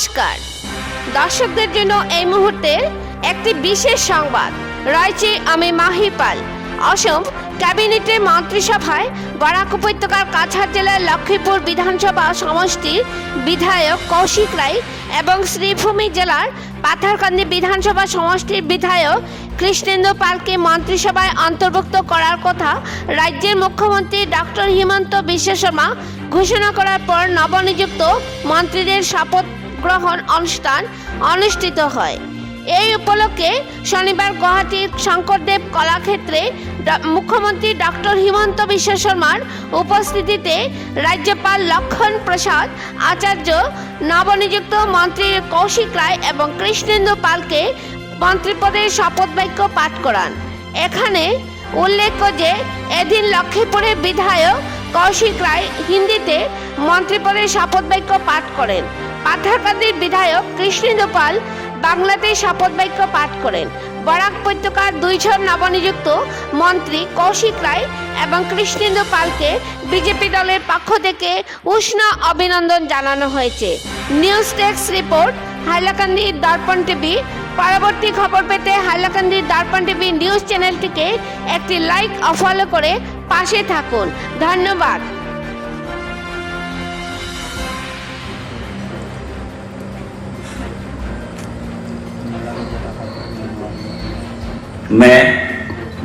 নমস্কার দর্শকদের জন্য এই মুহূর্তে একটি বিশেষ সংবাদ রয়েছে। আমি মাহি পাল। অসম ক্যাবিনেটের মন্ত্রিসভায় বরাক উপত্যকার কাছাড় জেলার লক্ষ্মীপুর বিধানসভা সমষ্টির বিধায়ক কৌশিক রায় এবং শ্রীভূমি জেলার পাথারকান্দি বিধানসভা সমষ্টির বিধায়ক কৃষ্ণেন্দু পালকে মন্ত্রিসভায় অন্তর্ভুক্ত করার কথা রাজ্যের মুখ্যমন্ত্রী ডক্টর হিমন্ত বিশ্ব শর্মা ঘোষণা করার পর নবনিযুক্ত মন্ত্রীদের শপথ গ্রহণ অনুষ্ঠান অনুষ্ঠিত হয়। এই উপলক্ষে শনিবার গুয়াহাটির শঙ্করদেব কলাক্ষেত্রে মুখ্যমন্ত্রী ডক্টর হিমন্ত বিশ্ব শর্মার উপস্থিতিতে রাজ্যপাল লক্ষণ প্রসাদ আচার্য নবনিযুক্ত মন্ত্রী কৌশিক রায় এবং কৃষ্ণেন্দু পালকে মন্ত্রীপদের শপথ বাক্য পাঠ করান। এখানে উল্লেখ্য যে এদিন লক্ষ্মীপুরের বিধায়ক কৌশিক রায় হিন্দিতে মন্ত্রীপদের শপথ বাক্য পাঠ করেন। পাথারকান্দির বিধায়ক কৃষ্ণেন্দু পাল বাংলাতে শপথ বাক্য পাঠ করেন। বরাক উপত্যকার দুইজন নবনিযুক্ত মন্ত্রী কৌশিক রায় এবং কৃষ্ণেন্দু পালকে বিজেপি দলের পক্ষ থেকে উষ্ণ অভিনন্দন জানানো হয়েছে। নিউজ ডেস্ক রিপোর্ট, হাইলাকান্দির দর্পণ টিভি। পরবর্তী খবর পেতে হাইলাকান্দির দর্পণ টিভি নিউজ চ্যানেলটিকে একটি লাইক ও ফলো করে পাশে থাকুন। ধন্যবাদ।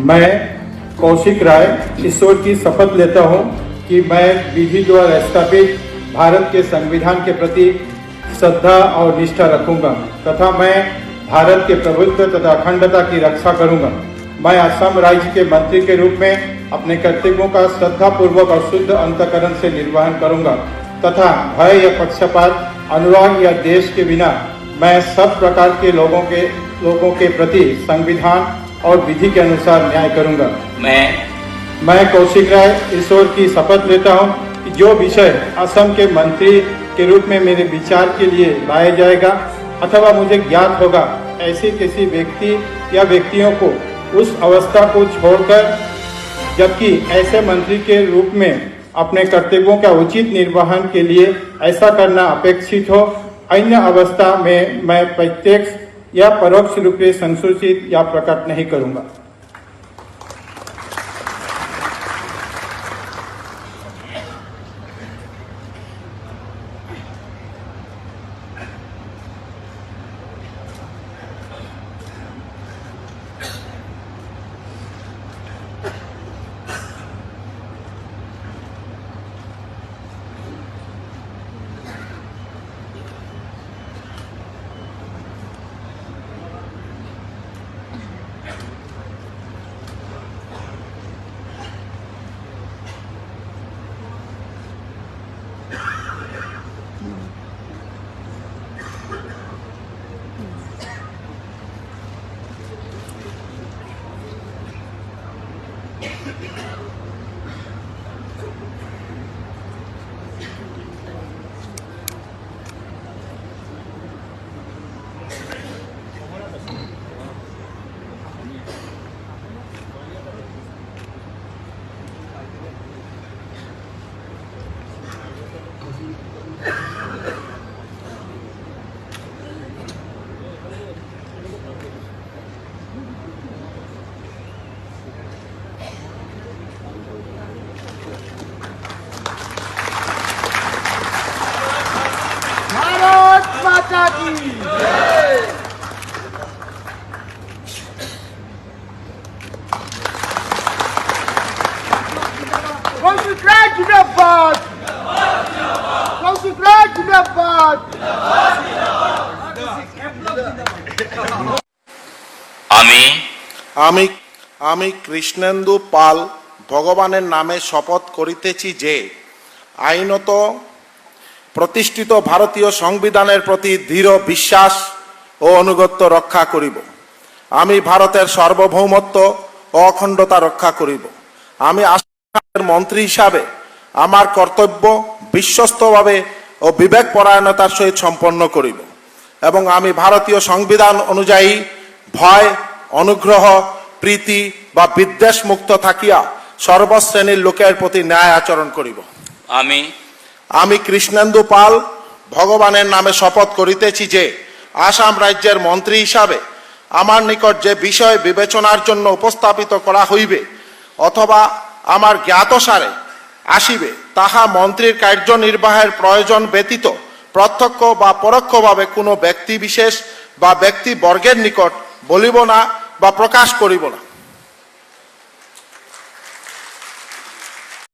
मैं कौशिक राय ईश्वर की शपथ लेता हूं कि मैं विधि द्वारा स्थापित भारत के संविधान के प्रति श्रद्धा और निष्ठा रखूंगा तथा मैं भारत के प्रभुत्व तथा अखंडता की रक्षा करूंगा। मैं असम राज्य के मंत्री के रूप में अपने कर्तव्यों का श्रद्धापूर्वक और शुद्ध अंतःकरण से निर्वहन करूंगा तथा भय या पक्षपात, अनुराग या देश के बिना मैं सब प्रकार के लोगों के प्रति संविधान और विधि के अनुसार न्याय करूंगा। मैं कौशिक राय ईश्वर की शपथ लेता हूं कि जो विषय असम के मंत्री के रूप में मेरे विचार के लिए लाया जाएगा अथवा मुझे ज्ञात होगा, ऐसे किसी व्यक्ति या व्यक्तियों को उस अवस्था को छोड़कर जबकि ऐसे मंत्री के रूप में अपने कर्तव्यों का उचित निर्वहन के लिए ऐसा करना अपेक्षित हो, अन्य अवस्था में मैं प्रत्यक्ष या परोक्ष रूप से संसूचित या प्रकट नहीं करूंगा। আমি কৃষ্ণেন্দু পাল ভগবানের নামে শপথ করিতেছি যে আইনত প্রতিষ্ঠিত ভারতীয় সংবিধানের প্রতি দৃঢ় বিশ্বাস ও আনুগত্য রক্ষা করিব। আমি ভারতের সার্বভৌমত্ব ও অখণ্ডতা রক্ষা করিব। আমি আসামের মন্ত্রী হিসাবে আমার কর্তব্য বিশ্বস্তভাবে ও বিবেকপরায়ণতার সহিত সম্পন্ন করিব এবং আমি ভারতীয় সংবিধান অনুযায়ী ভয়, অনুগ্রহ, প্রীতি বা বিদ্বেষ মুক্ত থাকিয়া সর্বশ্রেণীর লোকের প্রতি ন্যায় আচরণ করিব। আমি আমি কৃষ্ণেন্দু পাল ভগবানের নামে শপথ করিতেছি যে আসাম রাজ্যের মন্ত্রী হিসাবে আমার নিকট যে বিষয় বিবেচনার জন্য উপস্থাপিত করা হইবে অথবা আমার জ্ঞাতসারে আসিবে তাহা মন্ত্রীর কার্যনির্বাহের প্রয়োজন ব্যতীত প্রত্যক্ষ বা পরোক্ষভাবে কোনো ব্যক্তি বিশেষ বা ব্যক্তিবর্গের নিকট বলিব না বা প্রকাশ করিব না।